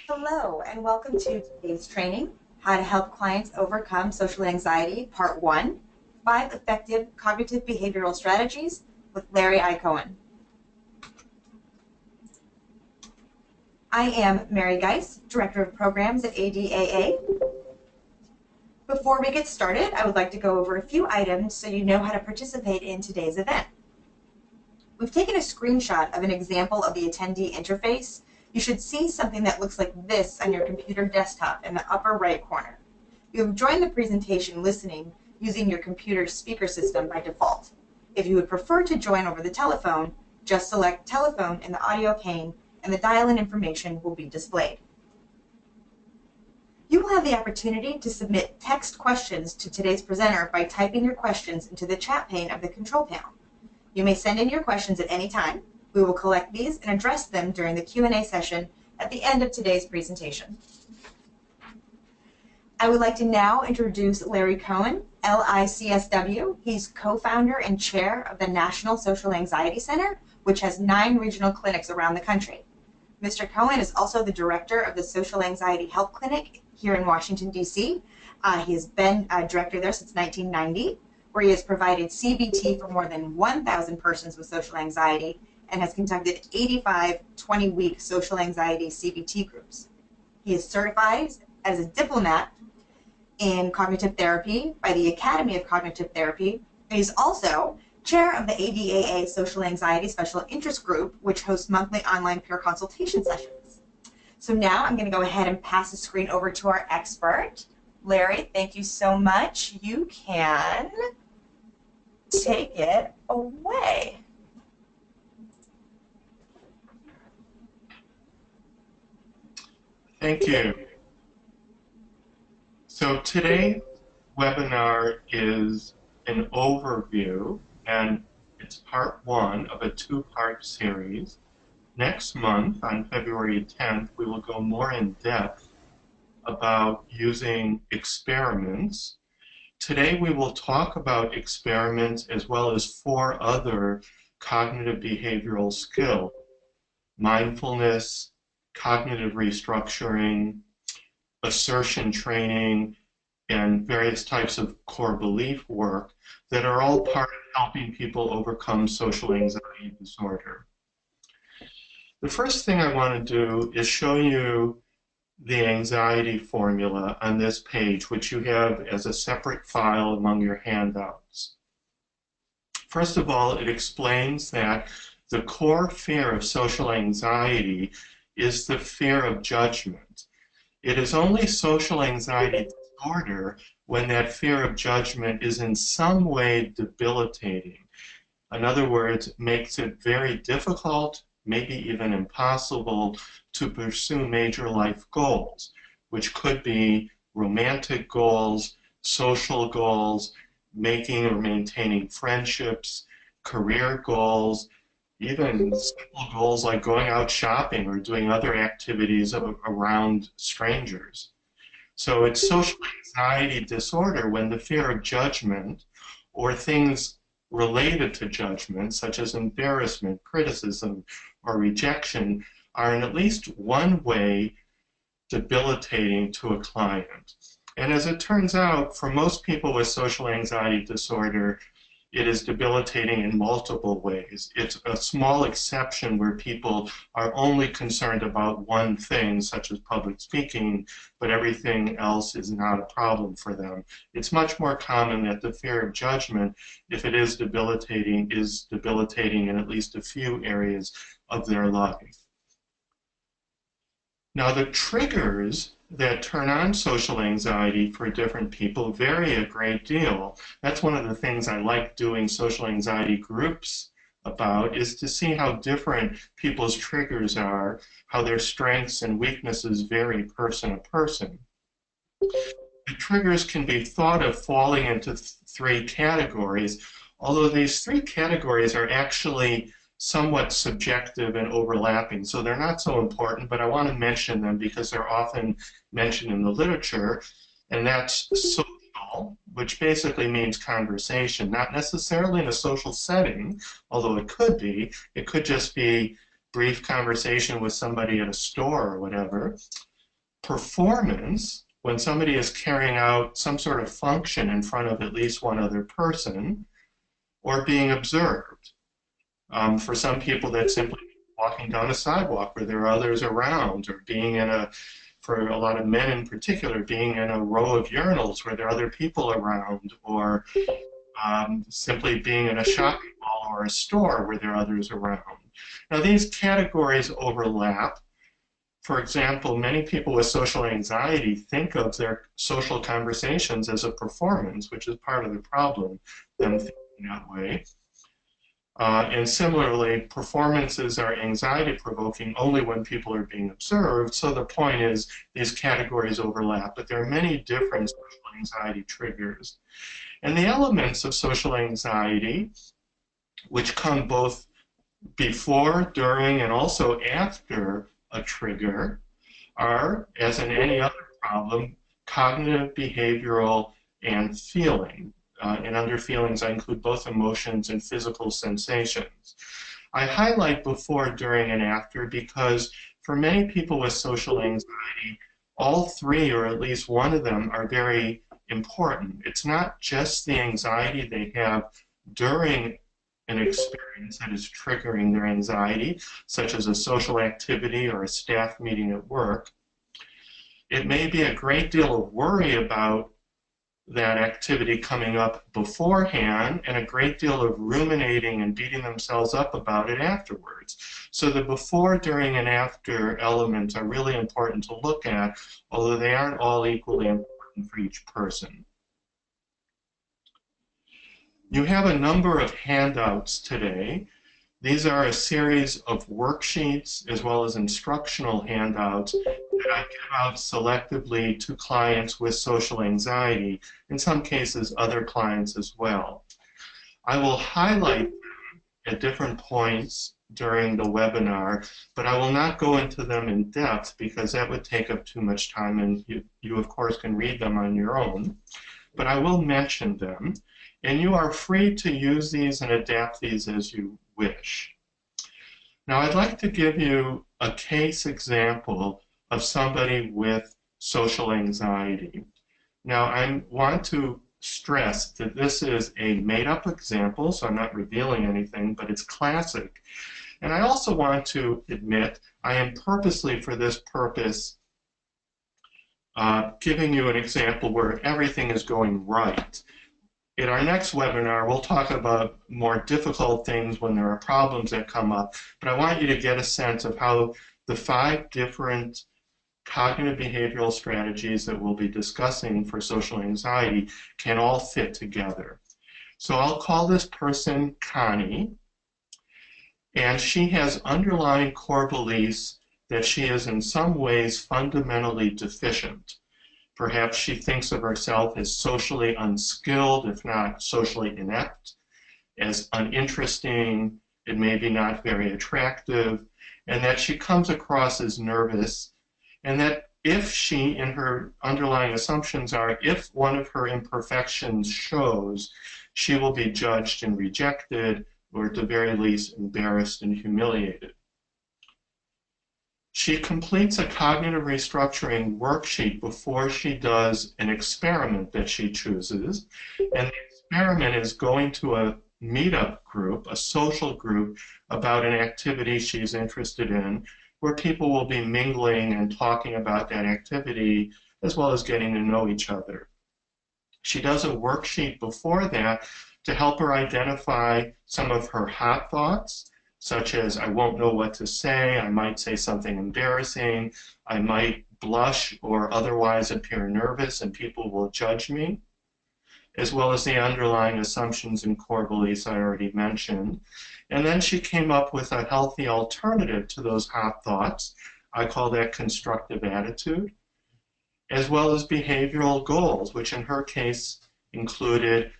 Hello, and welcome to today's training, How to Help Clients Overcome Social Anxiety, Part 1, 5 Effective Cognitive Behavioral Strategies with Larry I. Cohen. I am Mary Geis, Director of Programs at ADAA. Before we get started, I would like to go over a few items so you know how to participate in today's event. We've taken a screenshot of an example of the Attendee Interface. You should see something that looks like this on your computer desktop in the upper right corner. You have joined the presentation listening using your computer speaker system by default. If you would prefer to join over the telephone, just select Telephone in the audio pane and the dial-in information will be displayed. You will have the opportunity to submit text questions to today's presenter by typing your questions into the chat pane of the control panel. You may send in your questions at any time. We will collect these and address them during the Q&A session at the end of today's presentation. I would like to now introduce Larry Cohen, LICSW. He's co-founder and chair of the National Social Anxiety Center, which has 9 regional clinics around the country. Mr. Cohen is also the director of the Social Anxiety Help Clinic here in Washington, D.C. He has been director there since 1990, where he has provided CBT for more than 1,000 persons with social anxiety and has conducted 85 20-week social anxiety CBT groups. He is certified as a diplomat in cognitive therapy by the Academy of Cognitive Therapy. He's also chair of the ADAA Social Anxiety Special Interest Group, which hosts monthly online peer consultation sessions. So now I'm going to go ahead and pass the screen over to our expert. Larry, thank you so much. You can take it away. Thank you. So today's webinar is an overview, and it's part 1 of a 2-part series. Next month, on February 10th, we will go more in depth about using experiments. Today we will talk about experiments as well as 4 other cognitive behavioral skills: mindfulness, cognitive restructuring, assertion training, and various types of core belief work that are all part of helping people overcome social anxiety disorder. The first thing I want to do is show you the anxiety formula on this page, which you have as a separate file among your handouts. First of all, it explains that the core fear of social anxiety is the fear of judgment. It is only social anxiety disorder when that fear of judgment is in some way debilitating. In other words, makes it very difficult, maybe even impossible, to pursue major life goals, which could be romantic goals, social goals, making or maintaining friendships, career goals, even simple goals like going out shopping or doing other activities around strangers. So it's social anxiety disorder when the fear of judgment or things related to judgment, such as embarrassment, criticism, or rejection, are in at least one way debilitating to a client. And as it turns out, for most people with social anxiety disorder, it is debilitating in multiple ways. It's a small exception where people are only concerned about one thing, such as public speaking, but everything else is not a problem for them. It's much more common that the fear of judgment, if it is debilitating in at least a few areas of their life. Now, the triggers that turn on social anxiety for different people vary a great deal. That's one of the things I like doing social anxiety groups about, is to see how different people's triggers are, how their strengths and weaknesses vary person to person. The triggers can be thought of falling into 3 categories, although these 3 categories are actually somewhat subjective and overlapping, so they're not so important, but I want to mention them because they're often mentioned in the literature, and that's social, which basically means conversation, not necessarily in a social setting, although it could be. It could just be brief conversation with somebody at a store or whatever. performance, when somebody is carrying out some sort of function in front of at least one other person, or being observed. For some people, that's simply walking down a sidewalk where there are others around, or being in a, for a lot of men in particular, being in a row of urinals where there are other people around, or simply being in a shopping mall or a store where there are others around. Now, these categories overlap. For example, many people with social anxiety think of their social conversations as a performance, which is part of the problem, them thinking that way. And similarly, performances are anxiety-provoking only when people are being observed. So the point is, these categories overlap, but there are many different social anxiety triggers. And the elements of social anxiety, which come both before, during, and also after a trigger, are, as in any other problem, cognitive, behavioral, and feeling. And under feelings, I include both emotions and physical sensations. I highlight before, during, and after because for many people with social anxiety, all three, or at least one of them, are very important. It's not just the anxiety they have during an experience that is triggering their anxiety, such as a social activity or a staff meeting at work. It may be a great deal of worry about that activity coming up beforehand, and a great deal of ruminating and beating themselves up about it afterwards. So the before, during, and after elements are really important to look at, although they aren't all equally important for each person. You have a number of handouts today. These are a series of worksheets as well as instructional handouts that I give out selectively to clients with social anxiety, in some cases other clients as well. I will highlight them at different points during the webinar, but I will not go into them in depth because that would take up too much time, and you of course can read them on your own. But I will mention them, and you are free to use these and adapt these as you wish. Now, I'd like to give you a case example of somebody with social anxiety. Now, I want to stress that this is a made-up example, so I'm not revealing anything, but it's classic. And I also want to admit I am purposely, for this purpose, giving you an example where everything is going right. In our next webinar, we'll talk about more difficult things when there are problems that come up, but I want you to get a sense of how the 5 different cognitive behavioral strategies that we'll be discussing for social anxiety can all fit together. So I'll call this person Connie, and she has underlying core beliefs that she is in some ways fundamentally deficient. Perhaps she thinks of herself as socially unskilled, if not socially inept, as uninteresting, and maybe not very attractive, and that she comes across as nervous, and that if she, in her underlying assumptions are, if one of her imperfections shows, she will be judged and rejected, or at the very least embarrassed and humiliated. She completes a cognitive restructuring worksheet before she does an experiment that she chooses, and the experiment is going to a meetup group, a social group, about an activity she's interested in, where people will be mingling and talking about that activity, as well as getting to know each other. She does a worksheet before that to help her identify some of her hot thoughts, such as, I won't know what to say, I might say something embarrassing, I might blush or otherwise appear nervous and people will judge me, as well as the underlying assumptions and core beliefs I already mentioned. And then she came up with a healthy alternative to those hot thoughts. I call that constructive attitude, as well as behavioral goals, which in her case included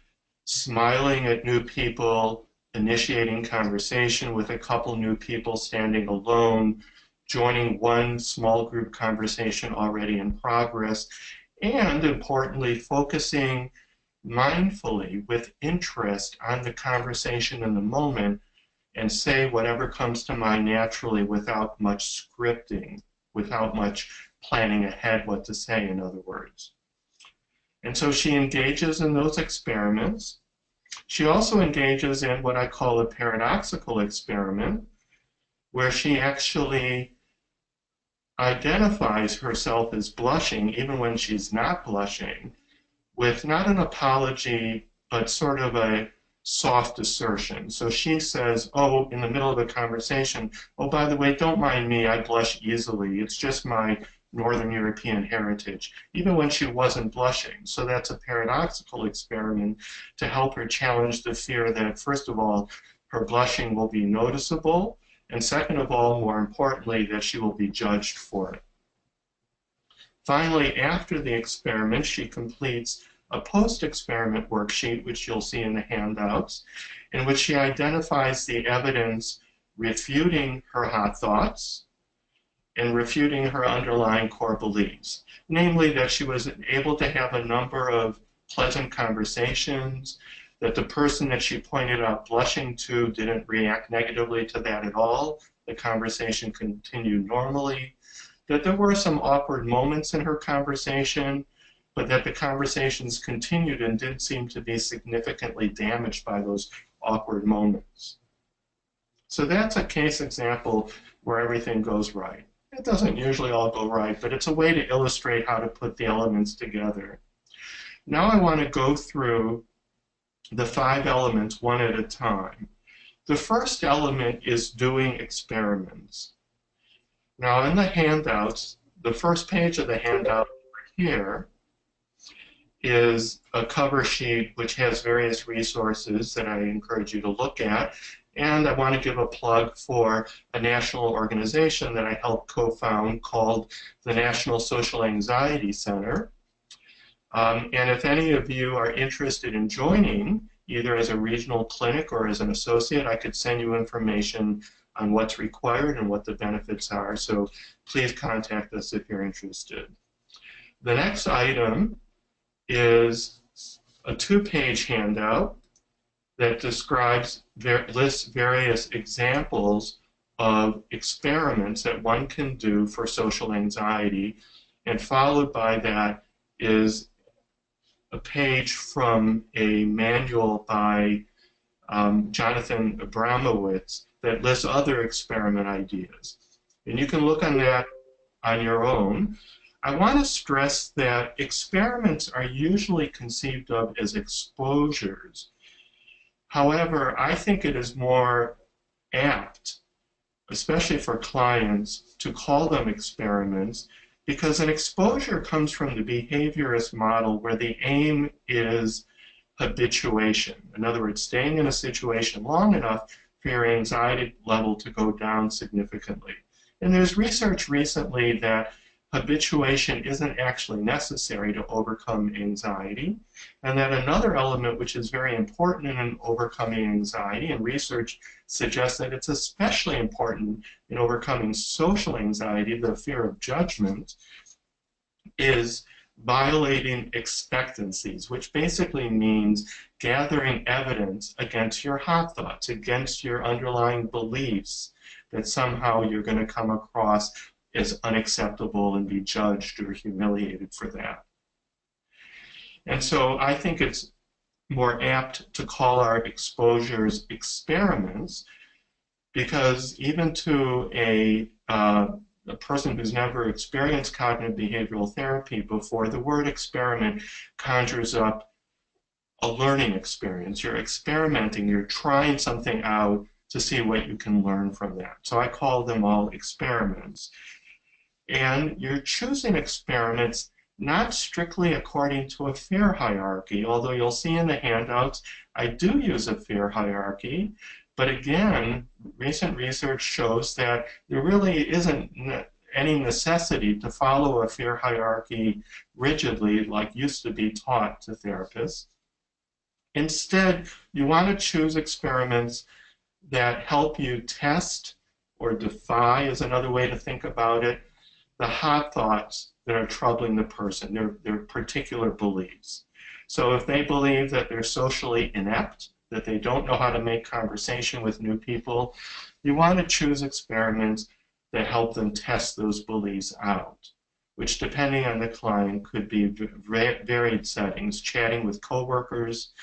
smiling at new people, initiating conversation with a couple new people standing alone, joining one small group conversation already in progress, and importantly, focusing mindfully with interest on the conversation in the moment and say whatever comes to mind naturally without much scripting without much planning ahead what to say, in other words. And so she engages in those experiments. She also engages in what I call a paradoxical experiment, where she actually identifies herself as blushing, even when she's not blushing, with not an apology, but sort of a soft assertion. So she says, oh, in the middle of a conversation, oh, by the way, don't mind me, I blush easily. It's just my Northern European heritage, even when she wasn't blushing. So that's a paradoxical experiment to help her challenge the fear that, first of all, her blushing will be noticeable, and second of all, more importantly, that she will be judged for it. Finally, after the experiment, she completes a post-experiment worksheet, which you'll see in the handouts, in which she identifies the evidence refuting her hot thoughts and refuting her underlying core beliefs, namely that she was able to have a number of pleasant conversations, that the person that she pointed out blushing to didn't react negatively to that at all, the conversation continued normally, that there were some awkward moments in her conversation, but that the conversations continued and didn't seem to be significantly damaged by those awkward moments. So that's a case example where everything goes right. It doesn't usually all go right, but it's a way to illustrate how to put the elements together. Now I want to go through the 5 elements one at a time. The first element is doing experiments. Now in the handouts, the first page of the handout here is a cover sheet which has various resources that I encourage you to look at. And I want to give a plug for a national organization that I helped co-found called the National Social Anxiety Center. And if any of you are interested in joining, either as a regional clinic or as an associate, I could send you information on what's required and what the benefits are. So please contact us if you're interested. The next item is a 2-page handout that lists various examples of experiments that one can do for social anxiety, and followed by that is a page from a manual by Jonathan Abramowitz that lists other experiment ideas. And you can look on that on your own. I want to stress that experiments are usually conceived of as exposures. However, I think it is more apt, especially for clients, to call them experiments, because an exposure comes from the behaviorist model where the aim is habituation. In other words, staying in a situation long enough for your anxiety level to go down significantly. And there's research recently that habituation isn't actually necessary to overcome anxiety, and that another element which is very important in overcoming anxiety, and research suggests that it's especially important in overcoming social anxiety, the fear of judgment, is violating expectancies, which basically means gathering evidence against your hot thoughts, against your underlying beliefs, that somehow you're going to come across as unacceptable and be judged or humiliated for that. And so I think it's more apt to call our exposures experiments, because even to a person who's never experienced cognitive behavioral therapy before, the word experiment conjures up a learning experience. You're experimenting, you're trying something out to see what you can learn from that. So I call them all experiments. And you're choosing experiments not strictly according to a fear hierarchy, although you'll see in the handouts I do use a fear hierarchy. But again, recent research shows that there really isn't any necessity to follow a fear hierarchy rigidly like used to be taught to therapists. Instead, you want to choose experiments that help you test or defy, is another way to think about it, the hot thoughts that are troubling the person, their particular beliefs. So if they believe that they're socially inept, that they don't know how to make conversation with new people, you want to choose experiments that help them test those beliefs out, which depending on the client could be varied settings, chatting with coworkers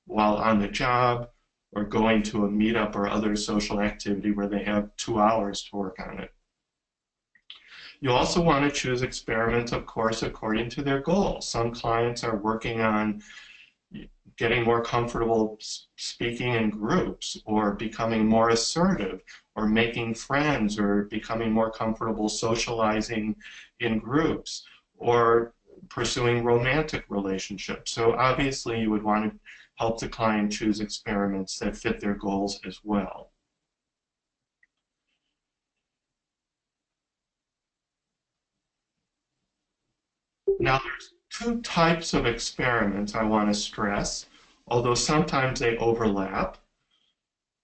while on the job, or going to a meetup or other social activity where they have 2 hours to work on it. You also want to choose experiments, of course, according to their goals. Some clients are working on getting more comfortable speaking in groups, or becoming more assertive, or making friends, or becoming more comfortable socializing in groups, or pursuing romantic relationships. So obviously you would want to help the client choose experiments that fit their goals as well. Now there's 2 types of experiments I want to stress, although sometimes they overlap.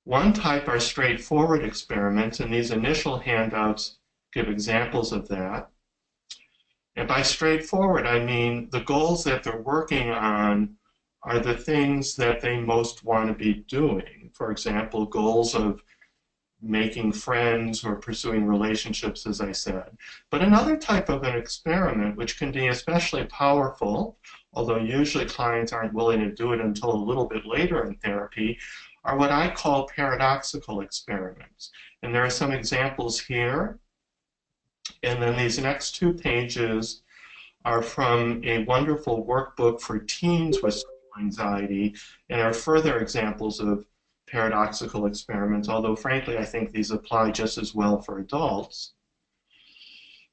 One type are straightforward experiments, and these initial handouts give examples of that. And by straightforward, I mean the goals that they're working on are the things that they most want to be doing. For example, goals of making friends or pursuing relationships, as I said. But another type of an experiment, which can be especially powerful, although usually clients aren't willing to do it until a little bit later in therapy, are what I call paradoxical experiments. And there are some examples here. And then these next 2 pages are from a wonderful workbook for teens with anxiety, and are further examples of paradoxical experiments, although frankly I think these apply just as well for adults.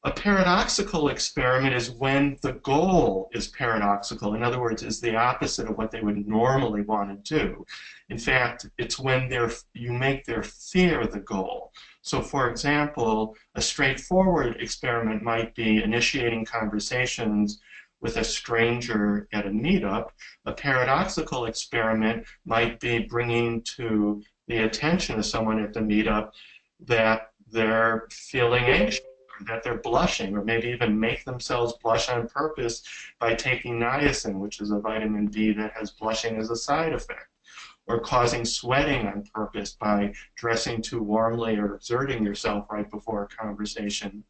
A paradoxical experiment is when the goal is paradoxical. In other words, is the opposite of what they would normally want to do. In fact, it's when you make their fear the goal. So for example, a straightforward experiment might be initiating conversations with a stranger at a meetup. A paradoxical experiment might be bringing to the attention of someone at the meetup that they're feeling anxious, or that they're blushing, or maybe even make themselves blush on purpose by taking niacin, which is a vitamin B that has blushing as a side effect, or causing sweating on purpose by dressing too warmly or exerting yourself right before a conversation,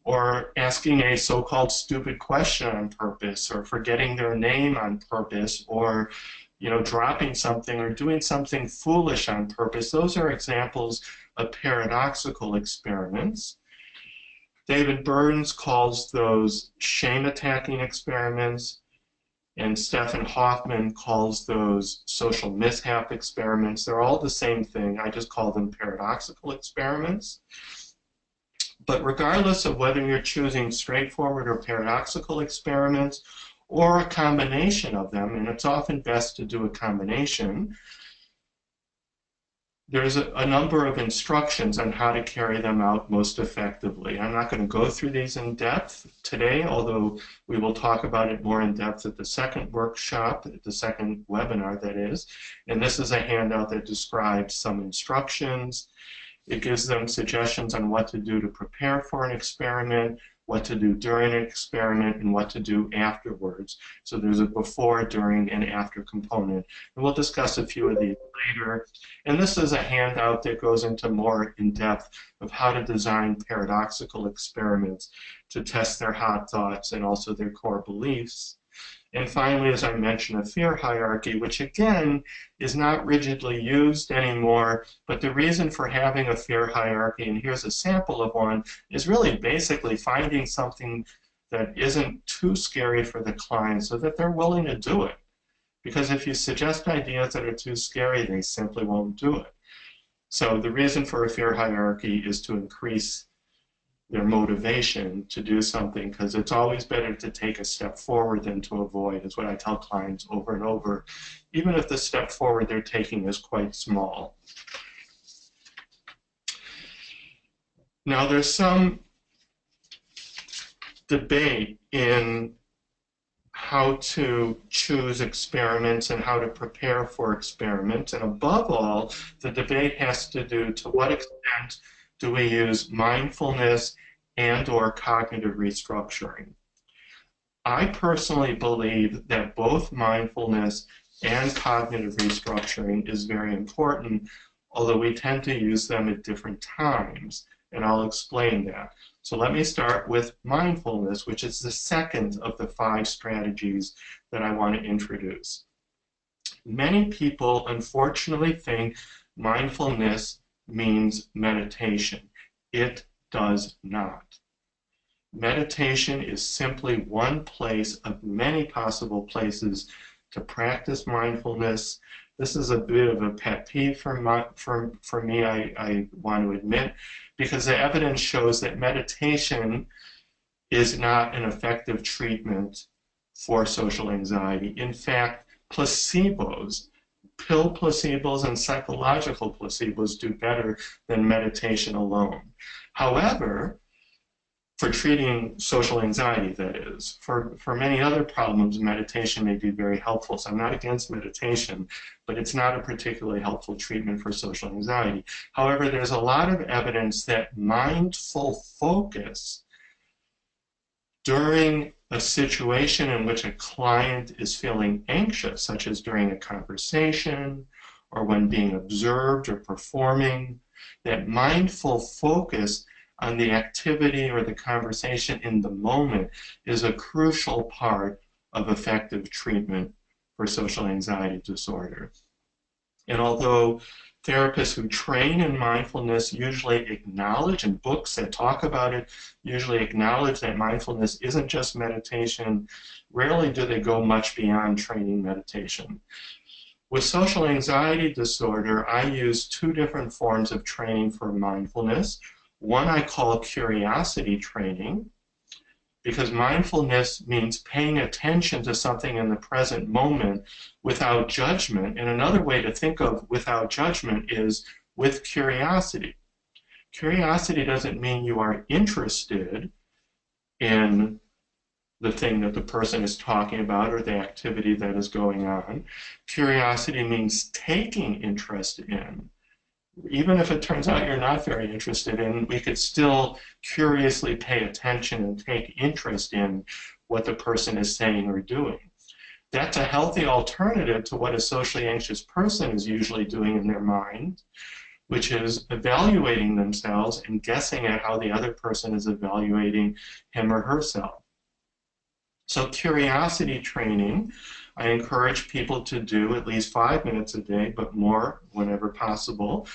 or asking a so-called stupid question on purpose, or forgetting their name on purpose, or dropping something or doing something foolish on purpose. Those are examples of paradoxical experiments. David Burns calls those shame-attacking experiments, and Stephen Hoffman calls those social mishap experiments. They're all the same thing. I just call them paradoxical experiments. But regardless of whether you're choosing straightforward or paradoxical experiments, or a combination of them, and it's often best to do a combination, there's a number of instructions on how to carry them out most effectively. I'm not going to go through these in depth today, although we will talk about it more in depth at the second workshop, at the second webinar, that is. And this is a handout that describes some instructions. It gives them suggestions on what to do to prepare for an experiment, what to do during an experiment, and what to do afterwards. So there's a before, during, and after component. And we'll discuss a few of these later. And this is a handout that goes into more in depth of how to design paradoxical experiments to test their hot thoughts and also their core beliefs. And finally, as I mentioned, a fear hierarchy, which again is not rigidly used anymore, but the reason for having a fear hierarchy, and here's a sample of one, is really basically finding something that isn't too scary for the client so that they're willing to do it. Because if you suggest ideas that are too scary, they simply won't do it. So the reason for a fear hierarchy is to increase their motivation to do something, because it's always better to take a step forward than to avoid, is what I tell clients over and over, even if the step forward they're taking is quite small. Now there's some debate in how to choose experiments and how to prepare for experiments, and above all, the debate has to do to what extent do we use mindfulness and or cognitive restructuring. I personally believe that both mindfulness and cognitive restructuring is very important, although we tend to use them at different times. and I'll explain that. So let me start with mindfulness, which is the second of the 5 strategies that I want to introduce. Many people unfortunately think mindfulness means meditation. It does not. Meditation is simply one place of many possible places to practice mindfulness. This is a bit of a pet peeve for me, I want to admit, because the evidence shows that meditation is not an effective treatment for social anxiety. In fact, placebos, pill placebos and psychological placebos do better than meditation alone. However, for treating social anxiety, that is. For many other problems, meditation may be very helpful. So I'm not against meditation, but it's not a particularly helpful treatment for social anxiety. However, there's a lot of evidence that mindful focus during a situation in which a client is feeling anxious, such as during a conversation or when being observed or performing, that mindful focus on the activity or the conversation in the moment is a crucial part of effective treatment for social anxiety disorder. And although therapists who train in mindfulness usually acknowledge, and books that talk about it usually acknowledge that mindfulness isn't just meditation, rarely do they go much beyond training meditation. With social anxiety disorder, I use 2 different forms of training for mindfulness. One I call curiosity training, because mindfulness means paying attention to something in the present moment without judgment. And another way to think of without judgment is with curiosity. Curiosity doesn't mean you are interested in the thing that the person is talking about or the activity that is going on. Curiosity means taking interest in. Even if it turns out you're not very interested in, we could still curiously pay attention and take interest in what the person is saying or doing. That's a healthy alternative to what a socially anxious person is usually doing in their mind, which is evaluating themselves and guessing at how the other person is evaluating him or herself. So curiosity training, I encourage people to do at least 5 minutes a day, but more whenever possible,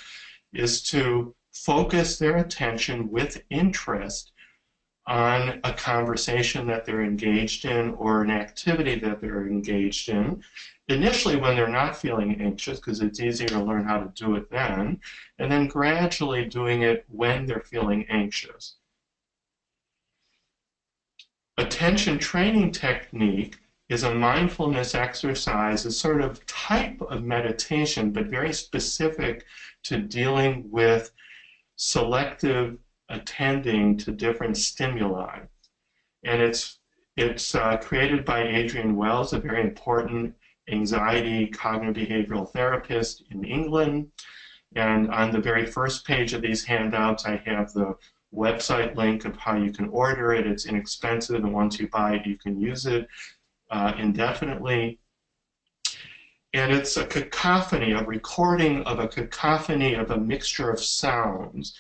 is to focus their attention with interest on a conversation that they're engaged in or an activity that they're engaged in. Initially when they're not feeling anxious, because it's easier to learn how to do it then, and then gradually doing it when they're feeling anxious. Attention training technique is a mindfulness exercise, a sort of type of meditation, but very specific to dealing with selective attending to different stimuli. And it's created by Adrian Wells, a very important anxiety cognitive-behavioral therapist in England. And on the very first page of these handouts, I have the website link of how you can order it. It's inexpensive, and once you buy it, you can use it indefinitely. And it's a cacophony, a recording of a cacophony of a mixture of sounds.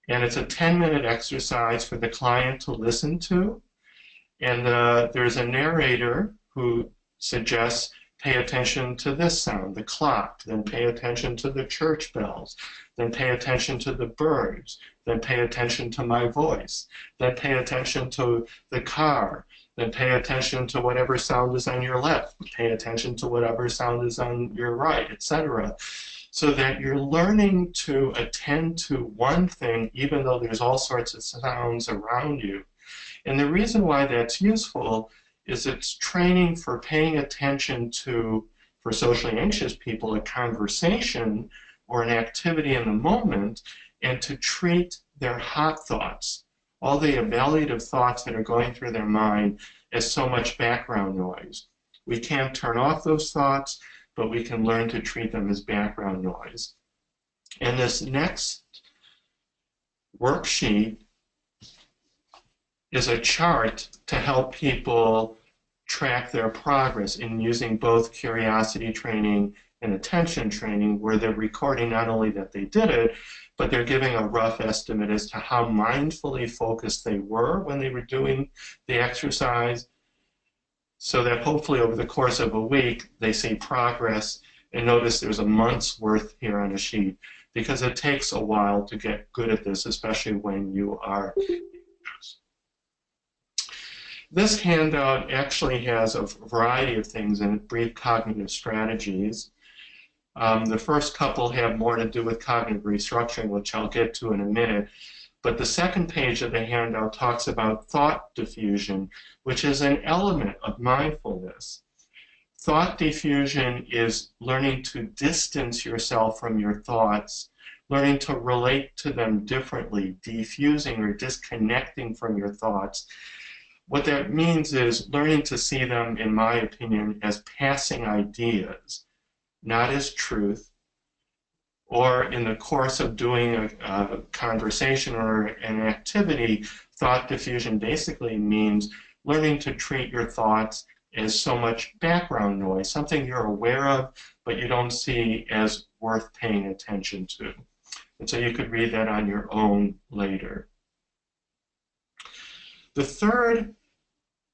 And it's a 10-minute exercise for the client to listen to. And there's a narrator who suggests, pay attention to this sound, the clock, then pay attention to the church bells, then pay attention to the birds, then pay attention to my voice, then pay attention to the car, then pay attention to whatever sound is on your left, pay attention to whatever sound is on your right, etc. So that you're learning to attend to one thing even though there's all sorts of sounds around you. And the reason why that's useful is it's training for paying attention to, for socially anxious people, a conversation or an activity in the moment, and to treat their hot thoughts, all the evaluative thoughts that are going through their mind, as so much background noise. We can't turn off those thoughts, but we can learn to treat them as background noise. And this next worksheet is a chart to help people track their progress in using both curiosity training and attention training, where they're recording not only that they did it, but they're giving a rough estimate as to how mindfully focused they were when they were doing the exercise, so that hopefully over the course of a week they see progress. And notice there's a month's worth here on a sheet, because it takes a while to get good at this, especially when you are. This handout actually has a variety of things in it, brief cognitive strategies. The first couple have more to do with cognitive restructuring, which I'll get to in a minute. But the second page of the handout talks about thought diffusion, which is an element of mindfulness. Thought diffusion is learning to distance yourself from your thoughts, learning to relate to them differently, defusing or disconnecting from your thoughts. What that means is learning to see them, in my opinion, as passing ideas, not as truth. Or in the course of doing a conversation or an activity, thought diffusion basically means learning to treat your thoughts as so much background noise, something you're aware of, but you don't see as worth paying attention to. And so you could read that on your own later. The third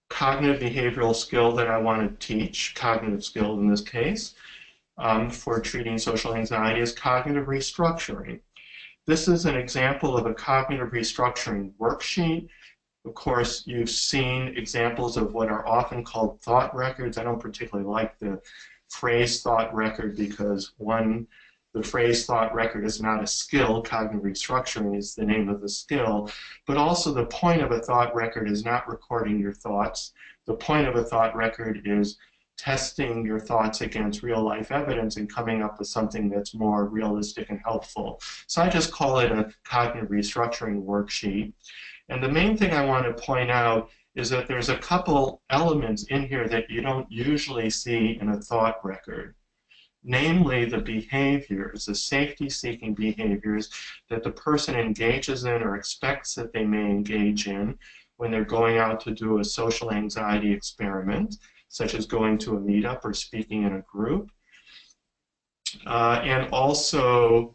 cognitive behavioral skill that I want to teach, cognitive skill in this case, for treating social anxiety is cognitive restructuring. This is an example of a cognitive restructuring worksheet. Of course, you've seen examples of what are often called thought records. I don't particularly like the phrase thought record because, one, the phrase thought record is not a skill. Cognitive restructuring is the name of the skill. But also the point of a thought record is not recording your thoughts. The point of a thought record is testing your thoughts against real-life evidence and coming up with something that's more realistic and helpful. So I just call it a cognitive restructuring worksheet. And the main thing I want to point out is that there's a couple elements in here that you don't usually see in a thought record. Namely, the behaviors, the safety-seeking behaviors that the person engages in or expects that they may engage in when they're going out to do a social anxiety experiment, such as going to a meetup or speaking in a group, and also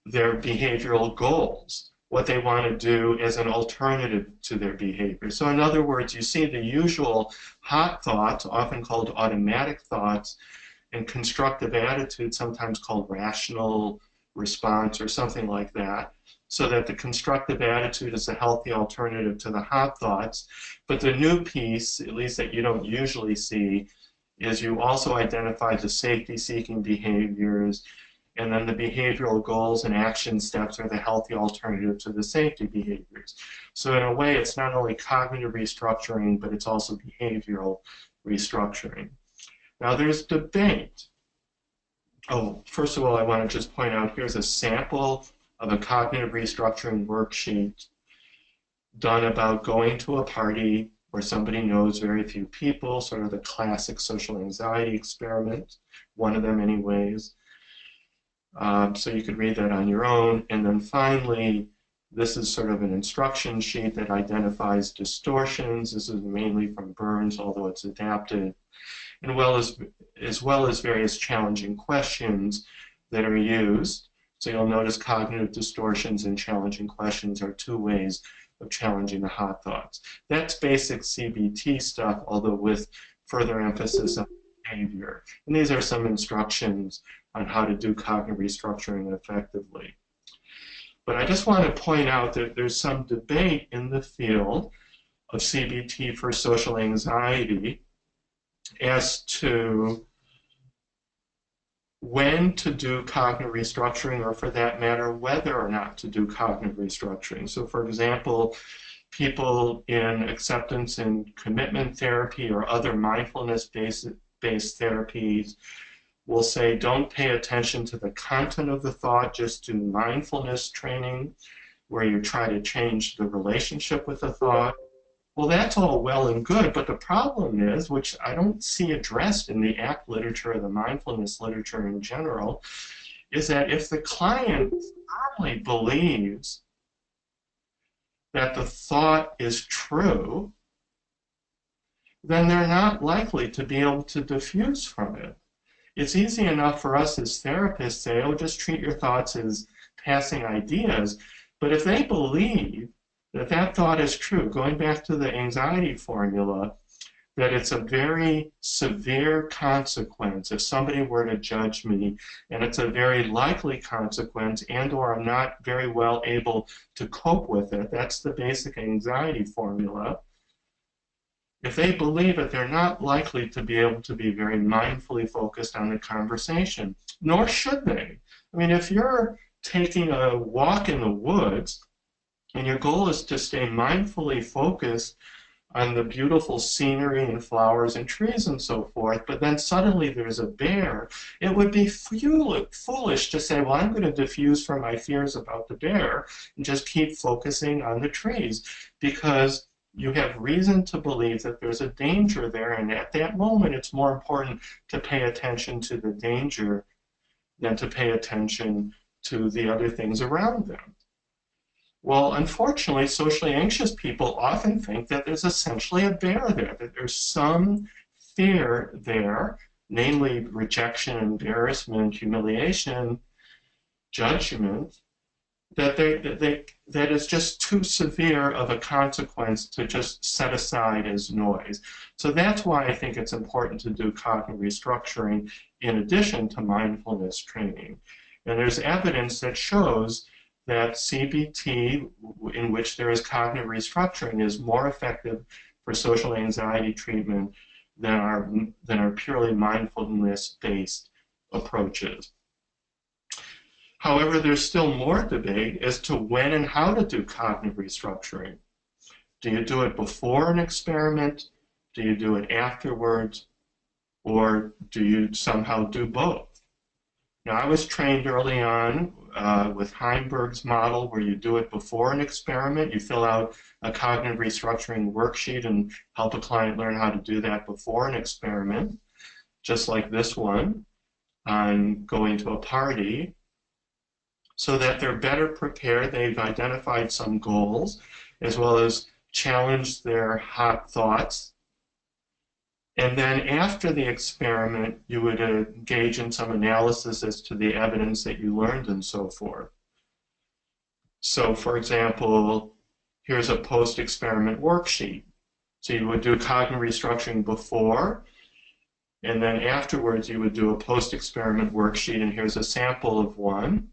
their behavioral goals, what they want to do as an alternative to their behavior. So in other words, you see the usual hot thoughts, often called automatic thoughts, and constructive attitude, sometimes called rational response or something like that, so that the constructive attitude is a healthy alternative to the hot thoughts. But the new piece, at least that you don't usually see, is you also identify the safety-seeking behaviors, and then the behavioral goals and action steps are the healthy alternative to the safety behaviors. So in a way, it's not only cognitive restructuring, but it's also behavioral restructuring. Now there's debate. Oh, first of all, I want to just point out, here's a sample of a cognitive restructuring worksheet done about going to a party where somebody knows very few people, sort of the classic social anxiety experiment, one of them anyways. So you could read that on your own. And then finally, this is sort of an instruction sheet that identifies distortions. This is mainly from Burns, although it's adapted, and as well as various challenging questions that are used. So you'll notice cognitive distortions and challenging questions are two ways of challenging the hot thoughts. That's basic CBT stuff, although with further emphasis on behavior. And these are some instructions on how to do cognitive restructuring effectively. But I just want to point out that there's some debate in the field of CBT for social anxiety as to when to do cognitive restructuring, or for that matter, whether or not to do cognitive restructuring. So for example, people in acceptance and commitment therapy or other mindfulness-based therapies will say, don't pay attention to the content of the thought, just do mindfulness training, where you try to change the relationship with the thought. Well, that's all well and good, but the problem is, which I don't see addressed in the ACT literature or the mindfulness literature in general, is that if the client firmly believes that the thought is true, then they're not likely to be able to diffuse from it. it's easy enough for us as therapists to say, oh, just treat your thoughts as passing ideas. But if they believe that that thought is true, going back to the anxiety formula, that it's a very severe consequence if somebody were to judge me, and it's a very likely consequence, and or I'm not very well able to cope with it. That's the basic anxiety formula. If they believe it, they're not likely to be able to be very mindfully focused on the conversation, nor should they. I mean, if you're taking a walk in the woods and your goal is to stay mindfully focused on the beautiful scenery and flowers and trees and so forth, but then suddenly there's a bear, it would be foolish to say, well, I'm going to diffuse from my fears about the bear and just keep focusing on the trees, because you have reason to believe that there's a danger there, and at that moment it's more important to pay attention to the danger than to pay attention to the other things around them. Well, unfortunately, socially anxious people often think that there's essentially a bear there, that there's some fear there, namely rejection, embarrassment, humiliation, judgment, that is just too severe of a consequence to just set aside as noise. So that's why I think it's important to do cognitive restructuring in addition to mindfulness training. And there's evidence that shows that CBT, in which there is cognitive restructuring, is more effective for social anxiety treatment than our purely mindfulness-based approaches. However, there's still more debate as to when and how to do cognitive restructuring. Do you do it before an experiment? Do you do it afterwards? Or do you somehow do both? Now, I was trained early on with Heimberg's model, where you do it before an experiment. You fill out a cognitive restructuring worksheet and help a client learn how to do that before an experiment, just like this one on going to a party, so that they're better prepared. They've identified some goals, as well as challenged their hot thoughts. And then after the experiment, you would engage in some analysis as to the evidence that you learned and so forth. So, for example, here's a post-experiment worksheet. So you would do cognitive restructuring before, and then afterwards you would do a post-experiment worksheet, and here's a sample of one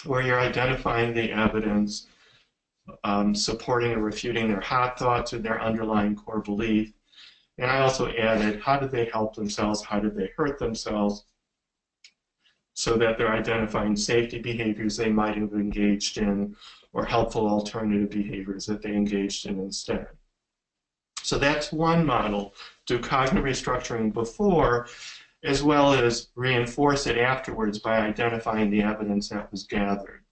where you're identifying the evidence, supporting or refuting their hot thoughts or their underlying core belief. And I also added, how did they help themselves, how did they hurt themselves, so that they're identifying safety behaviors they might have engaged in or helpful alternative behaviors that they engaged in instead. So that's one model, do cognitive restructuring before, as well as reinforce it afterwards by identifying the evidence that was gathered.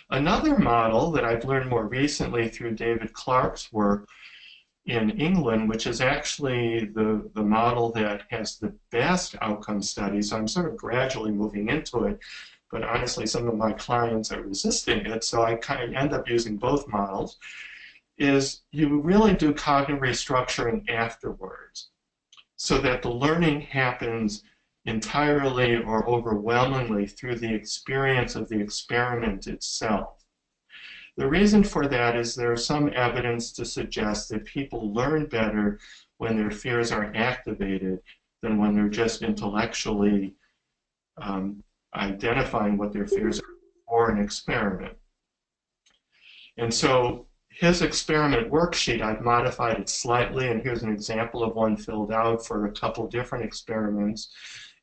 Another model that I've learned more recently through David Clark's work in England, which is actually the model that has the best outcome studies. So I'm sort of gradually moving into it, but honestly some of my clients are resisting it, so I kind of end up using both models, is you really do cognitive restructuring afterwards, so that the learning happens entirely or overwhelmingly through the experience of the experiment itself. The reason for that is there's some evidence to suggest that people learn better when their fears are activated than when they're just intellectually identifying what their fears are for an experiment. And so his experiment worksheet, I've modified it slightly, and here's an example of one filled out for a couple different experiments,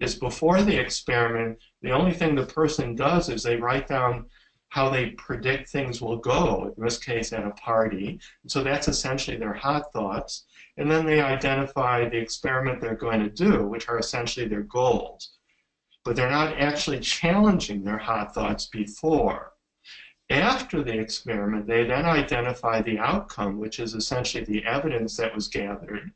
is before the experiment, the only thing the person does is they write down how they predict things will go, in this case at a party. So that's essentially their hot thoughts. And then they identify the experiment they're going to do, which are essentially their goals. But they're not actually challenging their hot thoughts before. After the experiment, they then identify the outcome, which is essentially the evidence that was gathered,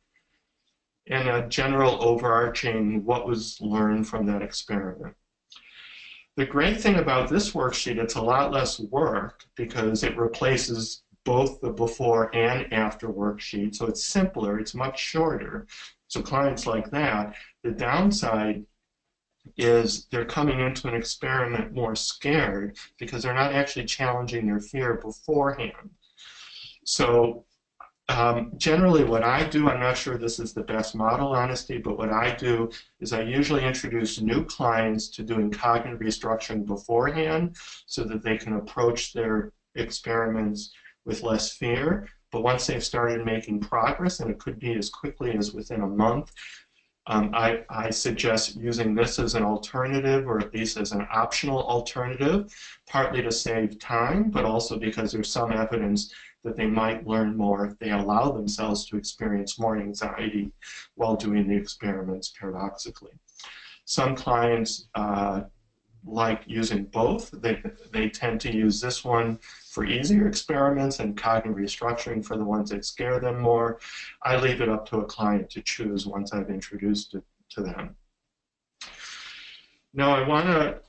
and a general overarching what was learned from that experiment. The great thing about this worksheet, it's a lot less work because it replaces both the before and after worksheet, so it's simpler, it's much shorter. So clients like that. The downside is they're coming into an experiment more scared because they're not actually challenging their fear beforehand. So generally what I do, I'm not sure this is the best model, honestly, but what I do is I usually introduce new clients to doing cognitive restructuring beforehand so that they can approach their experiments with less fear. But once they've started making progress, and it could be as quickly as within a month, I suggest using this as an alternative, or at least as an optional alternative, partly to save time, but also because there's some evidence that they might learn more if they allow themselves to experience more anxiety while doing the experiments paradoxically. Some clients like using both. They tend to use this one for easier experiments and cognitive restructuring for the ones that scare them more. I leave it up to a client to choose once I've introduced it to them. Now I want to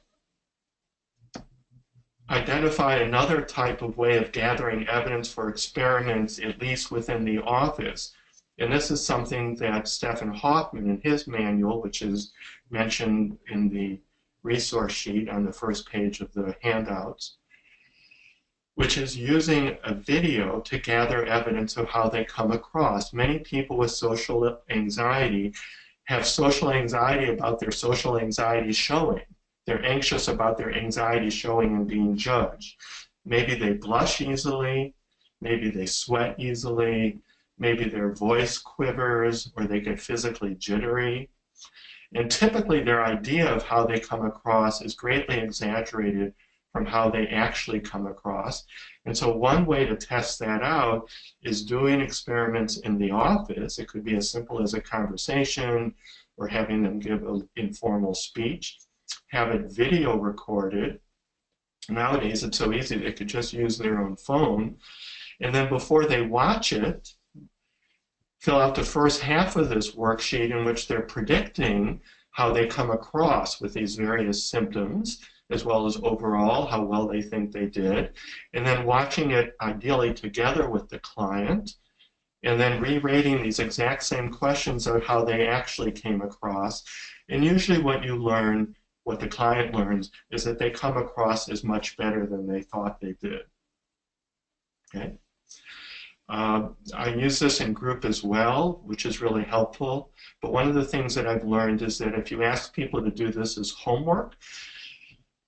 identify another type of way of gathering evidence for experiments, at least within the office. And this is something that Stephen Hoffman in his manual, which is mentioned in the resource sheet on the first page of the handouts, which is using a video to gather evidence of how they come across. Many people with social anxiety have social anxiety about their social anxiety showing. They're anxious about their anxiety showing and being judged. Maybe they blush easily, maybe they sweat easily, maybe their voice quivers, or they get physically jittery. And typically their idea of how they come across is greatly exaggerated from how they actually come across. And so one way to test that out is doing experiments in the office. It could be as simple as a conversation or having them give an informal speech. Have it video recorded. Nowadays it's so easy they could just use their own phone. And then before they watch it, fill out the first half of this worksheet in which they're predicting how they come across with these various symptoms, as well as overall how well they think they did, and then watching it ideally together with the client, and then re-rating these exact same questions of how they actually came across. And usually what you learn, what the client learns, is that they come across as much better than they thought they did. Okay? I use this in group as well, which is really helpful. But one of the things that I've learned is that if you ask people to do this as homework,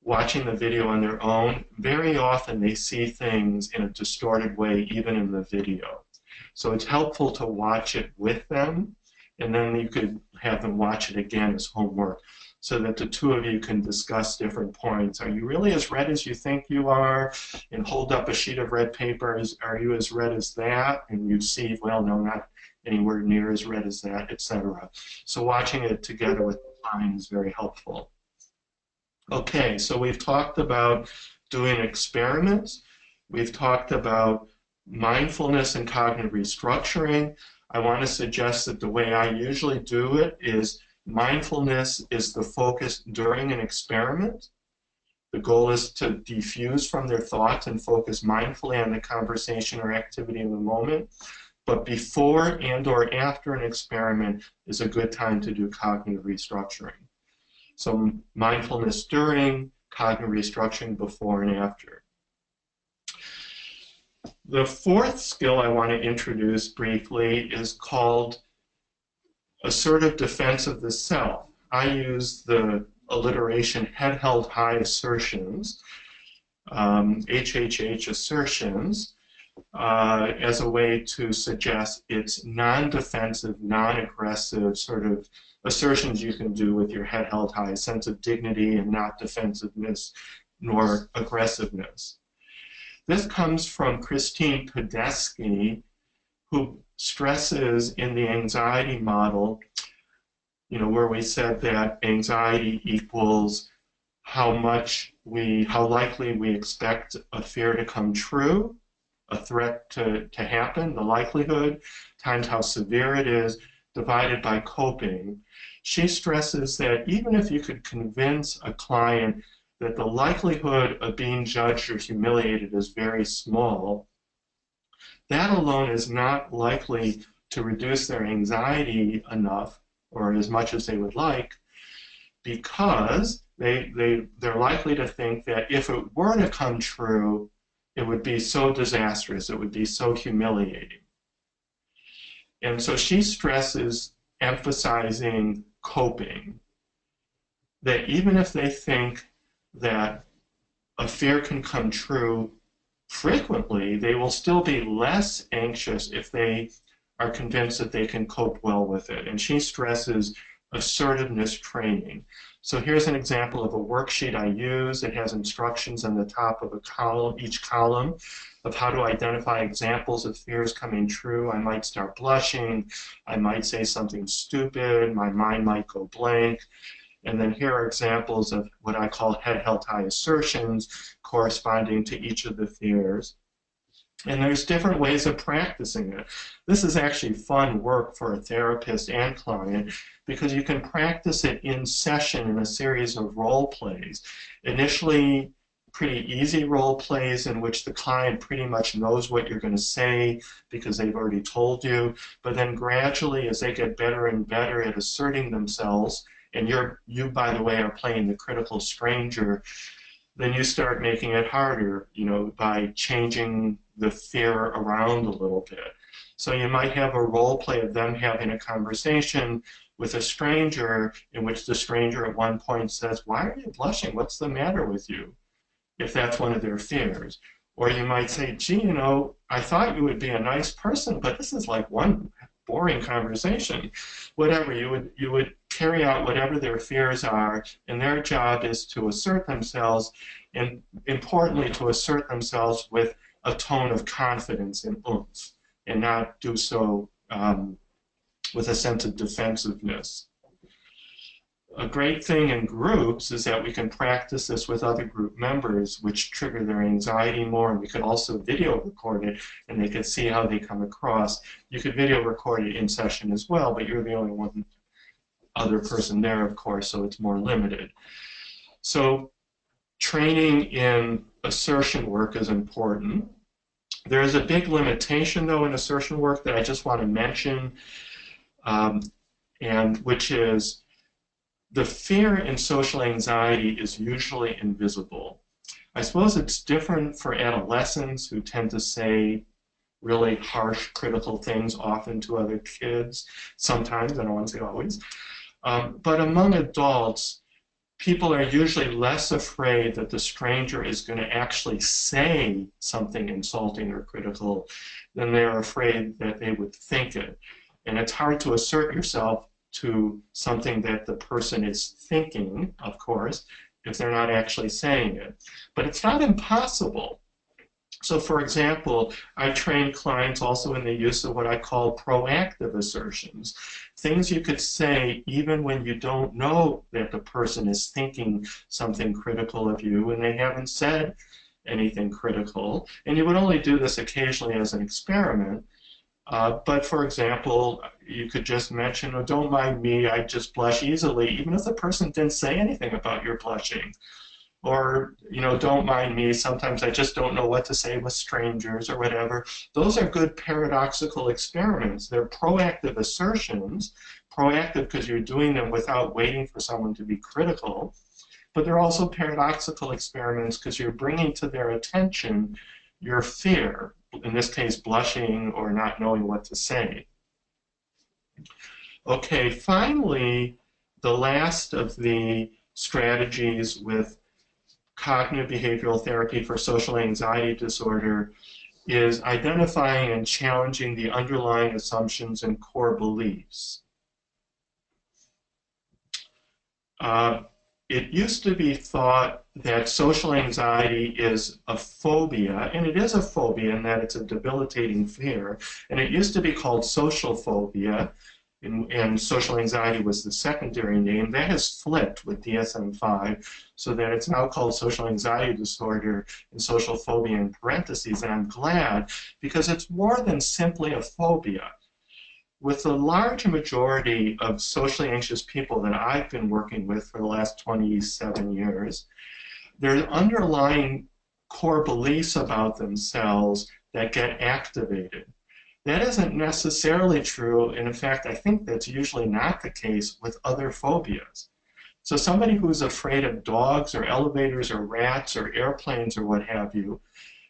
watching the video on their own, very often they see things in a distorted way, even in the video. So it's helpful to watch it with them, and then you could have them watch it again as homework, so that the two of you can discuss different points. Are you really as red as you think you are? And hold up a sheet of red paper. Are you as red as that? And you see, well, no, not anywhere near as red as that, etc. So watching it together with the client is very helpful. Okay, so we've talked about doing experiments. We've talked about mindfulness and cognitive restructuring. I want to suggest that the way I usually do it is mindfulness is the focus during an experiment. The goal is to defuse from their thoughts and focus mindfully on the conversation or activity in the moment. But before and or after an experiment is a good time to do cognitive restructuring. So mindfulness during, cognitive restructuring before and after. The fourth skill I want to introduce briefly is called assertive defense of the self. I use the alliteration head held high assertions, HHH assertions, as a way to suggest it's non-defensive, non-aggressive sort of assertions you can do with your head held high, a sense of dignity and not defensiveness nor aggressiveness. This comes from Christine Podesky, who stresses in the anxiety model, where we said that anxiety equals how likely we expect a fear to come true, a threat to happen, the likelihood, times how severe it is, divided by coping. She stresses that even if you could convince a client that the likelihood of being judged or humiliated is very small, that alone is not likely to reduce their anxiety enough, or as much as they would like, because they're likely to think that if it were to come true, it would be so disastrous, it would be so humiliating. And so she stresses emphasizing coping, that even if they think that a fear can come true frequently, they will still be less anxious if they are convinced that they can cope well with it. And she stresses assertiveness training. So here's an example of a worksheet I use. It has instructions on the top of a column, each column, of how to identify examples of fears coming true. I might start blushing. I might say something stupid. My mind might go blank. And then here are examples of what I call head held high assertions corresponding to each of the fears. And there's different ways of practicing it. This is actually fun work for a therapist and client because you can practice it in session in a series of role plays. Initially, pretty easy role plays in which the client pretty much knows what you're going to say because they've already told you. But then gradually, as they get better and better at asserting themselves, and you, by the way, are playing the critical stranger, then you start making it harder, by changing the fear around a little bit. So you might have a role play of them having a conversation with a stranger in which the stranger at one point says, "Why are you blushing? What's the matter with you?" if that's one of their fears. Or you might say, "Gee, I thought you would be a nice person, but this is like one boring conversation." Whatever, you would carry out whatever their fears are, and their job is to assert themselves, and importantly, to assert themselves with a tone of confidence and oomph, and not do so with a sense of defensiveness. A great thing in groups is that we can practice this with other group members, which trigger their anxiety more, and we could also video record it, and they could see how they come across. You could video record it in session as well, but you're the only one other person there, of course, so it's more limited. So training in assertion work is important. There is a big limitation, though, in assertion work that I just want to mention, and which is the fear in social anxiety is usually invisible. I suppose it's different for adolescents who tend to say really harsh, critical things often to other kids, sometimes, I don't want to say always. But among adults, people are usually less afraid that the stranger is going to actually say something insulting or critical than they're afraid that they would think it. And it's hard to assert yourself to something that the person is thinking, of course, if they're not actually saying it. But it's not impossible. So for example, I train clients also in the use of what I call proactive assertions. Things you could say even when you don't know that the person is thinking something critical of you and they haven't said anything critical. And you would only do this occasionally as an experiment. But for example, you could just mention, "Oh, don't mind me, I just blush easily," even if the person didn't say anything about your blushing. Or, "Don't mind me, sometimes I just don't know what to say with strangers," or whatever. Those are good paradoxical experiments. They're proactive assertions, proactive because you're doing them without waiting for someone to be critical. But they're also paradoxical experiments because you're bringing to their attention your fear, in this case blushing or not knowing what to say. Okay, finally, the last of the strategies with cognitive behavioral therapy for social anxiety disorder is identifying and challenging the underlying assumptions and core beliefs. It used to be thought that social anxiety is a phobia, and it is a phobia in that it's a debilitating fear, and it used to be called social phobia, and social anxiety was the secondary name. That has flipped with DSM-5, so that it's now called social anxiety disorder and social phobia in parentheses, and I'm glad, because it's more than simply a phobia. With the large majority of socially anxious people that I've been working with for the last 27 years, there are underlying core beliefs about themselves that get activated. That isn't necessarily true, and in fact, I think that's usually not the case with other phobias. So somebody who's afraid of dogs or elevators or rats or airplanes or what have you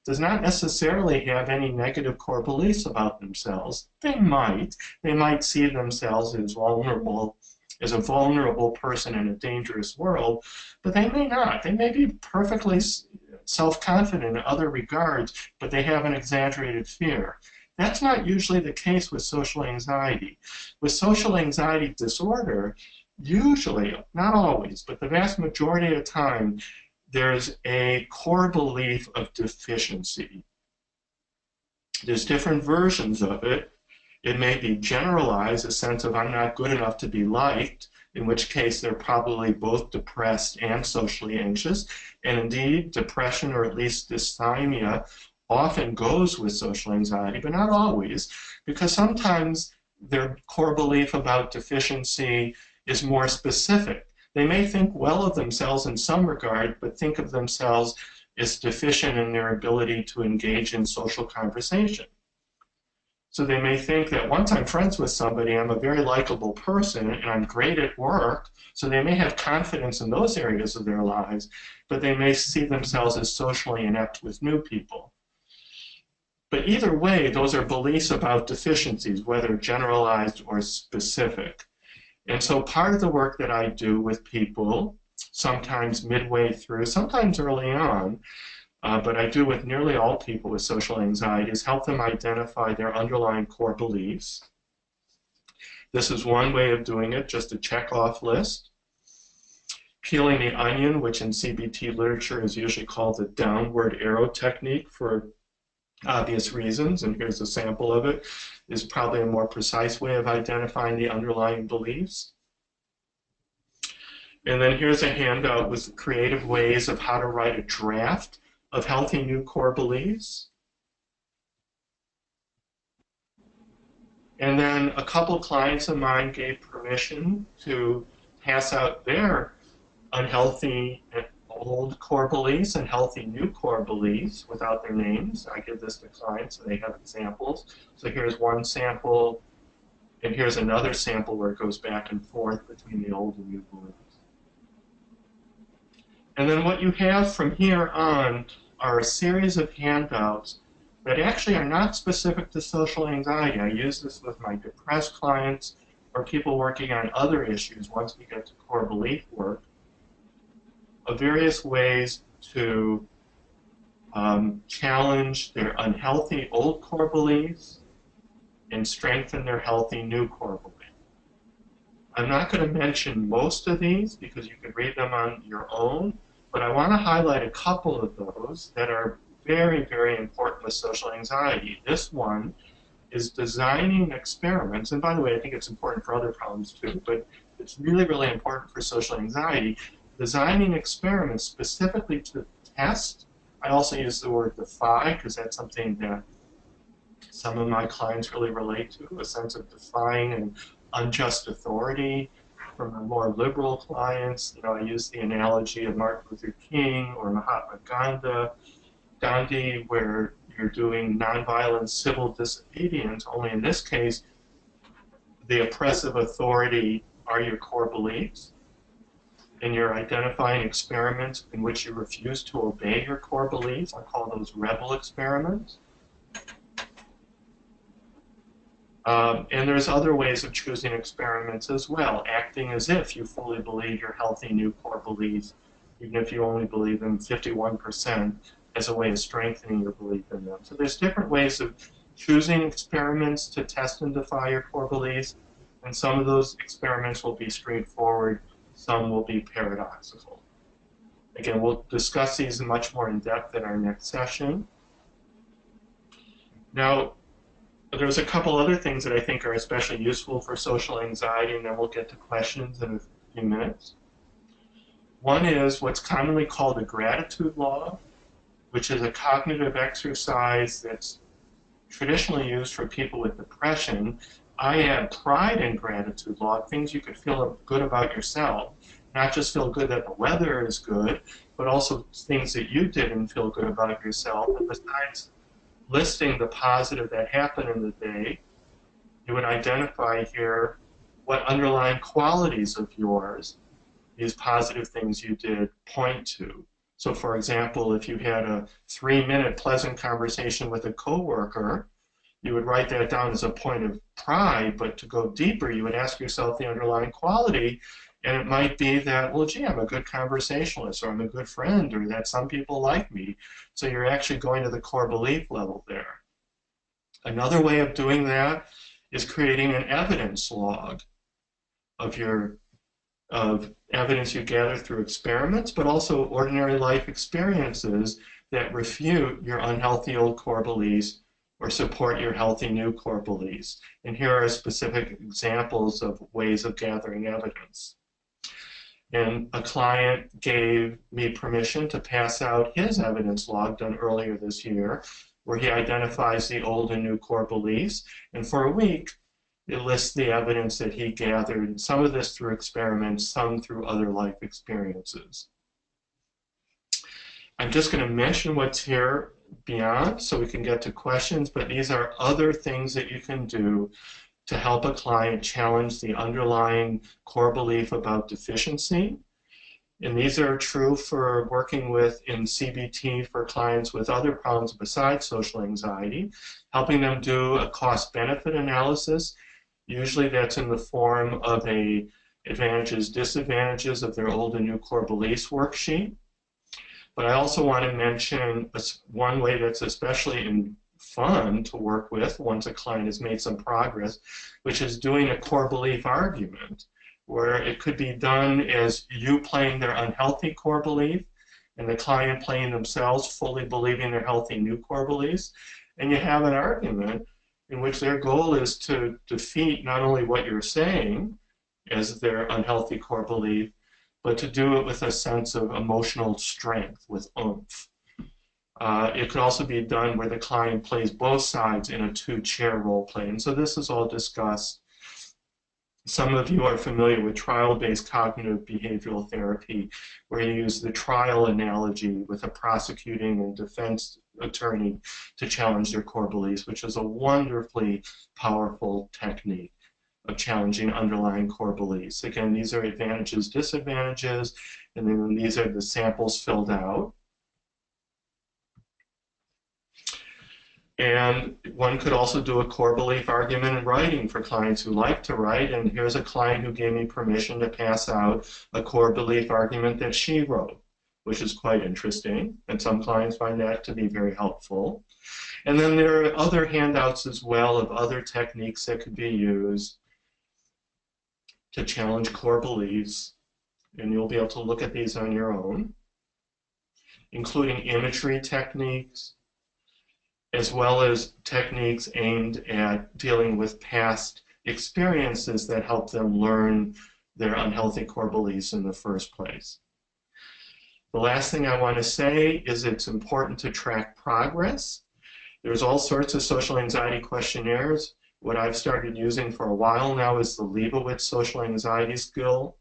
does not necessarily have any negative core beliefs about themselves. They might see themselves as vulnerable, as a vulnerable person in a dangerous world, but they may not. They may be perfectly self-confident in other regards, but they have an exaggerated fear. That's not usually the case with social anxiety. With social anxiety disorder, usually, not always, but the vast majority of the time, there's a core belief of deficiency. There's different versions of it. It may be generalized, a sense of I'm not good enough to be liked, in which case they're probably both depressed and socially anxious. And indeed, depression, or at least dysthymia, often goes with social anxiety, but not always, because sometimes their core belief about deficiency is more specific. They may think well of themselves in some regard, but think of themselves as deficient in their ability to engage in social conversation. So they may think that once I'm friends with somebody, I'm a very likable person and I'm great at work. So they may have confidence in those areas of their lives, but they may see themselves as socially inept with new people. But either way, those are beliefs about deficiencies, whether generalized or specific. And so part of the work that I do with people, sometimes midway through, sometimes early on, but I do with nearly all people with social anxiety, is help them identify their underlying core beliefs. This is one way of doing it, just a check-off list. Peeling the onion, which in CBT literature is usually called the downward arrow technique for obvious reasons, and here's a sample of it, is probably a more precise way of identifying the underlying beliefs. And then here's a handout with creative ways of how to write a draft of healthy new core beliefs. And then a couple clients of mine gave permission to pass out their unhealthy old core beliefs and healthy new core beliefs without their names. I give this to clients so they have examples. So here's one sample, and here's another sample where it goes back and forth between the old and new beliefs. And then what you have from here on are a series of handouts that actually are not specific to social anxiety. I use this with my depressed clients or people working on other issues once we get to core belief work, of various ways to challenge their unhealthy old core beliefs and strengthen their healthy new core beliefs. I'm not going to mention most of these because you can read them on your own, but I want to highlight a couple of those that are very, very important with social anxiety. This one is designing experiments, and by the way, I think it's important for other problems too, but it's really, really important for social anxiety. Designing experiments specifically to test. I also use the word defy because that's something that some of my clients really relate to, a sense of defying an unjust authority. From the more liberal clients, I use the analogy of Martin Luther King or Mahatma Gandhi, where you're doing nonviolent civil disobedience, only in this case, the oppressive authority are your core beliefs, and you're identifying experiments in which you refuse to obey your core beliefs. I call those rebel experiments. And there's other ways of choosing experiments as well, acting as if you fully believe your healthy new core beliefs, even if you only believe them 51%, as a way of strengthening your belief in them. So there's different ways of choosing experiments to test and defy your core beliefs, and some of those experiments will be straightforward, some will be paradoxical. Again, we'll discuss these much more in depth in our next session. Now, there's a couple other things that I think are especially useful for social anxiety, and then we'll get to questions in a few minutes. One is what's commonly called a gratitude log, which is a cognitive exercise that's traditionally used for people with depression. I add pride in gratitude log, things you could feel good about yourself, not just feel good that the weather is good, but also things that you did and feel good about yourself. And besides listing the positive that happened in the day, you would identify here what underlying qualities of yours these positive things you did point to. So for example, if you had a 3-minute pleasant conversation with a coworker, you would write that down as a point of pride, but to go deeper, you would ask yourself the underlying quality, and it might be that, well, gee, I'm a good conversationalist, or I'm a good friend, or that some people like me. So you're actually going to the core belief level there. Another way of doing that is creating an evidence log of evidence you gather through experiments, but also ordinary life experiences that refute your unhealthy old core beliefs or support your healthy new core beliefs. And here are specific examples of ways of gathering evidence. And a client gave me permission to pass out his evidence log done earlier this year, where he identifies the old and new core beliefs. And for a week, it lists the evidence that he gathered, some of this through experiments, some through other life experiences. I'm just going to mention what's here beyond so we can get to questions, but these are other things that you can do to help a client challenge the underlying core belief about deficiency. And these are true for working with in CBT for clients with other problems besides social anxiety, helping them do a cost-benefit analysis. Usually that's in the form of a advantages, disadvantages of their old and new core beliefs worksheet. But I also want to mention one way that's especially fun to work with once a client has made some progress, which is doing a core belief argument, where it could be done as you playing their unhealthy core belief and the client playing themselves, fully believing their healthy new core beliefs. And you have an argument in which their goal is to defeat not only what you're saying as their unhealthy core belief, but to do it with a sense of emotional strength, with oomph. It could also be done where the client plays both sides in a 2-chair role play. And so this is all discussed. Some of you are familiar with trial-based cognitive behavioral therapy, where you use the trial analogy with a prosecuting and defense attorney to challenge their core beliefs, which is a wonderfully powerful technique of challenging underlying core beliefs. Again, these are advantages, disadvantages, and then these are the samples filled out. And one could also do a core belief argument in writing for clients who like to write. And here's a client who gave me permission to pass out a core belief argument that she wrote, which is quite interesting. And some clients find that to be very helpful. And then there are other handouts as well of other techniques that could be used to challenge core beliefs. And you'll be able to look at these on your own, including imagery techniques, as well as techniques aimed at dealing with past experiences that help them learn their unhealthy core beliefs in the first place. The last thing I want to say is it's important to track progress. There's all sorts of social anxiety questionnaires. What I've started using for a while now is the Leibowitz social anxiety scale,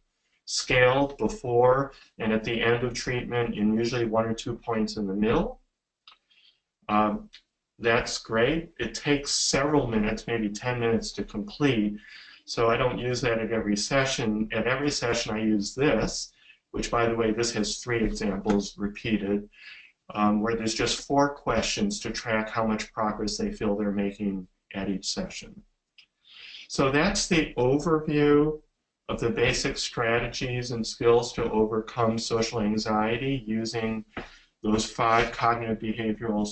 scaled before and at the end of treatment in usually 1 or 2 points in the middle. That's great. It takes several minutes, maybe 10 minutes to complete. So I don't use that at every session. At every session I use this, which by the way, this has 3 examples repeated, where there's just 4 questions to track how much progress they feel they're making at each session. So that's the overview of the basic strategies and skills to overcome social anxiety using those 5 cognitive behavioral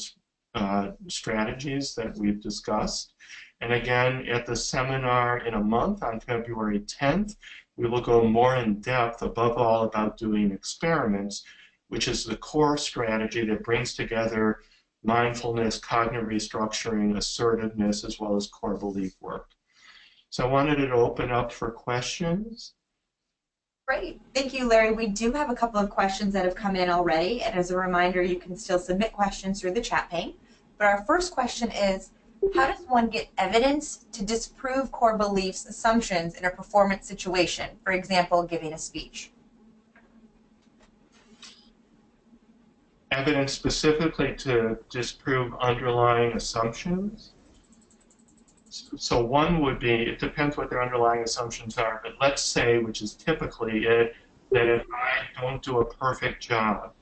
strategies that we've discussed. And again, at the seminar in a month on February 10th, we will go more in depth, above all, about doing experiments, which is the core strategy that brings together mindfulness, cognitive restructuring, assertiveness, as well as core belief work. So I wanted to open up for questions. Great. Thank you, Larry. We do have a couple of questions that have come in already. And as a reminder, you can still submit questions through the chat pane. But our first question is, how does one get evidence to disprove core beliefs assumptions in a performance situation, for example, giving a speech? Evidence specifically to disprove underlying assumptions? So one would be, it depends what their underlying assumptions are, but let's say, which is typically it, that if I don't do a perfect job,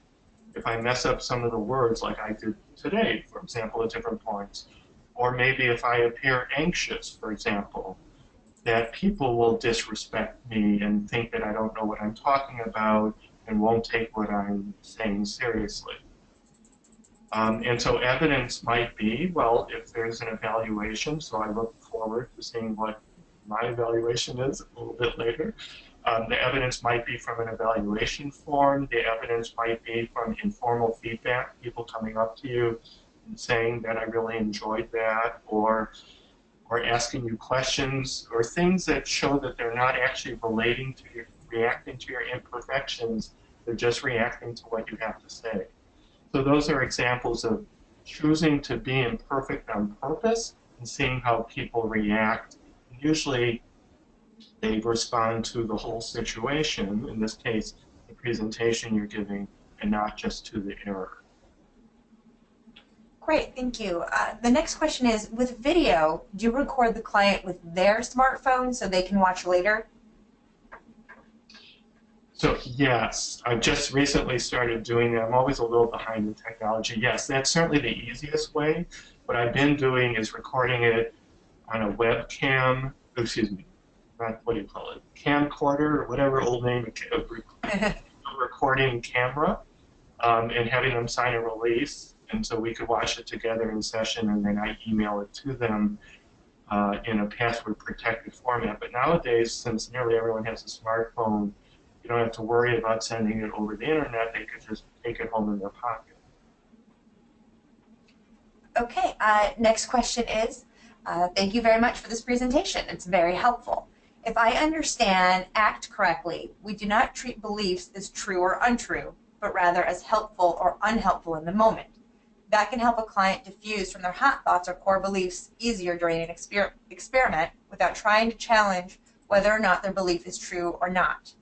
if I mess up some of the words like I did today, for example, at different points, or maybe if I appear anxious, for example, that people will disrespect me and think that I don't know what I'm talking about and won't take what I'm saying seriously. And so evidence might be, well, if there's an evaluation, so I look forward to seeing what my evaluation is a little bit later. The evidence might be from an evaluation form. The evidence might be from informal feedback, people coming up to you and saying that I really enjoyed that, or asking you questions, or things that show that they're not actually reacting to your imperfections, they're just reacting to what you have to say. So those are examples of choosing to be imperfect on purpose and seeing how people react. And usually they respond to the whole situation, in this case, the presentation you're giving, and not just to the error. Great, thank you. The next question is, with video, do you record the client with their smartphone so they can watch later? So yes, I've just recently started doing that. I'm always a little behind in technology. Yes, that's certainly the easiest way. What I've been doing is recording it on a webcam, excuse me, what do you call it, camcorder, or whatever old name, a recording camera, and having them sign a release. And so we could watch it together in session, and then I email it to them in a password-protected format. But nowadays, since nearly everyone has a smartphone, you don't have to worry about sending it over the internet. They could just take it home in their pocket. Okay, next question is, thank you very much for this presentation. It's very helpful. If I understand ACT correctly, we do not treat beliefs as true or untrue, but rather as helpful or unhelpful in the moment. That can help a client diffuse from their hot thoughts or core beliefs easier during an experiment without trying to challenge whether or not their belief is true or not.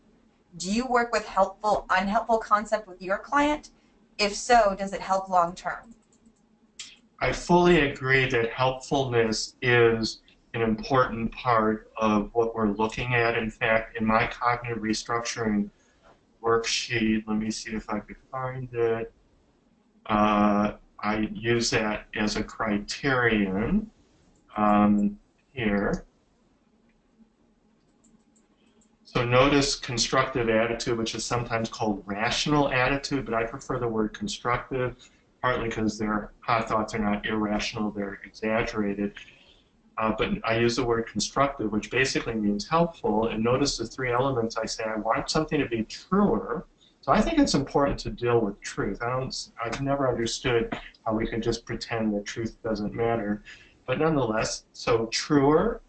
Do you work with helpful, unhelpful concept with your client? If so, does it help long term? I fully agree that helpfulness is an important part of what we're looking at. In fact, in my cognitive restructuring worksheet, let me see if I could find it. I use that as a criterion here. So notice constructive attitude, which is sometimes called rational attitude, but I prefer the word constructive, partly because their hot thoughts are not irrational, they're exaggerated. But I use the word constructive, which basically means helpful. And notice the three elements I say. I want something to be truer. So I think it's important to deal with truth. I've never understood how we can just pretend that truth doesn't matter. But nonetheless, so truer,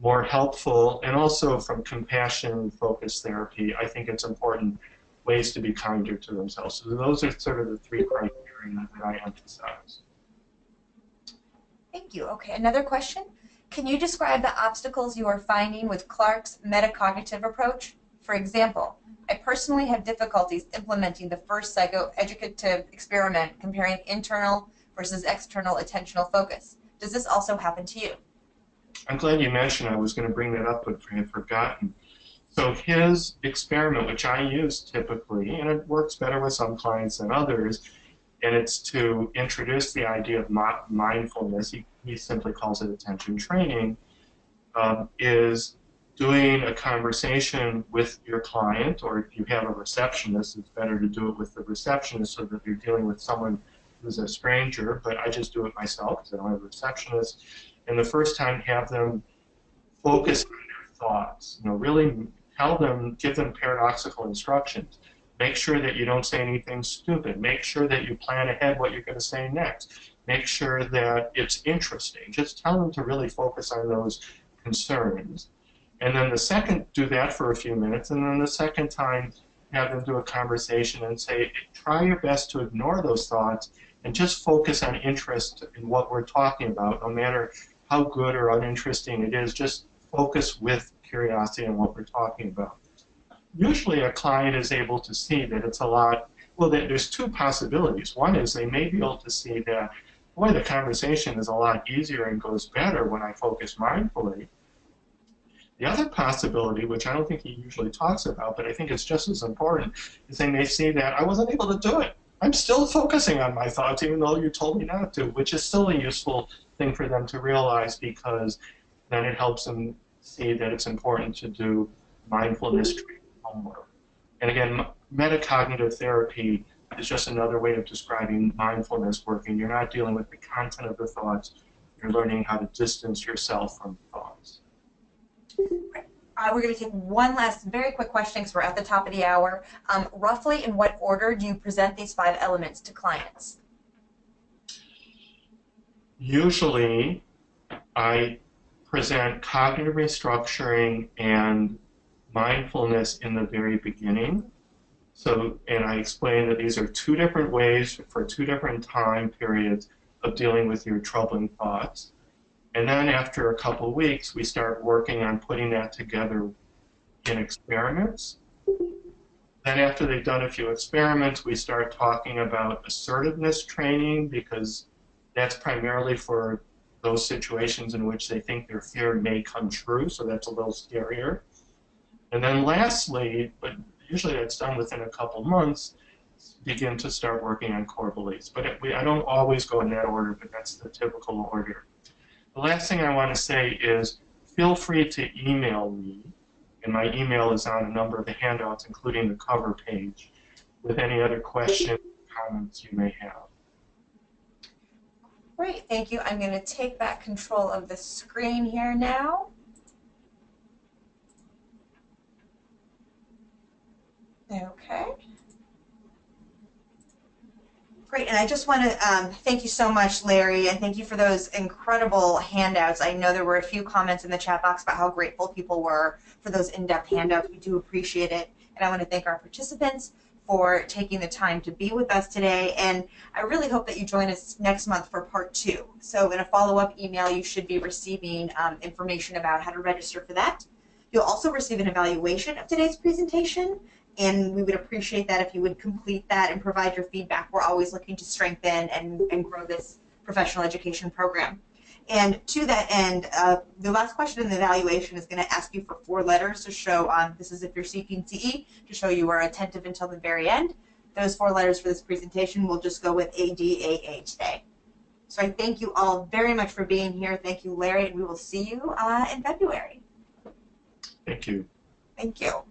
more helpful, and also from compassion-focused therapy, I think it's important ways to be kinder to themselves. So those are sort of the three criteria that I emphasize. Thank you. Okay, another question. Can you describe the obstacles you are finding with Clark's metacognitive approach? For example, I personally have difficulties implementing the first psychoeducative experiment comparing internal versus external attentional focus. Does this also happen to you? I'm glad you mentioned. I was going to bring that up, but I had forgotten. So his experiment, which I use typically, and it works better with some clients than others, and it's to introduce the idea of mindfulness. He simply calls it attention training, is doing a conversation with your client, or if you have a receptionist, it's better to do it with the receptionist so that you're dealing with someone who's a stranger, but I just do it myself because I don't have a receptionist. And the first time, have them focus on their thoughts. Really give them paradoxical instructions. Make sure that you don't say anything stupid. Make sure that you plan ahead what you're going to say next. Make sure that it's interesting. Just tell them to really focus on those concerns. And then do that for a few minutes, and then the second time, have them do a conversation and say, try your best to ignore those thoughts and just focus on interest in what we're talking about, no matter how good or uninteresting it is. Just focus with curiosity on what we're talking about. Usually a client is able to see that it's a lot, well, there's two possibilities. One is they may be able to see that, boy, the conversation is a lot easier and goes better when I focus mindfully. The other possibility, which I don't think he usually talks about, but I think it's just as important, is they may see that I wasn't able to do it. I'm still focusing on my thoughts, even though you told me not to, which is still a useful thing for them to realize, because then it helps them see that it's important to do mindfulness training homework. And again, metacognitive therapy is just another way of describing mindfulness working. You're not dealing with the content of the thoughts. You're learning how to distance yourself from thoughts. We're going to take one last very quick question because we're at the top of the hour. Roughly in what order do you present these 5 elements to clients? Usually, I present cognitive restructuring and mindfulness in the very beginning. So, and I explain that these are 2 different ways for 2 different time periods of dealing with your troubling thoughts. And then after a couple of weeks, we start working on putting that together in experiments. Then after they've done a few experiments, we start talking about assertiveness training, because that's primarily for those situations in which they think their fear may come true, so that's a little scarier. And then lastly, but usually that's done within a couple months, begin to start working on core beliefs. But I don't always go in that order, but that's the typical order. The last thing I want to say is feel free to email me, and my email is on a number of the handouts, including the cover page, with any other questions or comments you may have. Great, thank you. I'm going to take back control of the screen here now. Okay. Great, and I just want to thank you so much, Larry, and thank you for those incredible handouts. I know there were a few comments in the chat box about how grateful people were for those in-depth handouts. We do appreciate it, and I want to thank our participants for taking the time to be with us today, and I really hope that you join us next month for part 2. So in a follow-up email, you should be receiving information about how to register for that. You'll also receive an evaluation of today's presentation, and we would appreciate that if you would complete that and provide your feedback. We're always looking to strengthen and grow this professional education program. And to that end, the last question in the evaluation is going to ask you for 4 letters to show, this is if you're seeking CE, to show you are attentive until the very end. Those 4 letters for this presentation will just go with ADAA today. So I thank you all very much for being here. Thank you, Larry, and we will see you in February. Thank you. Thank you.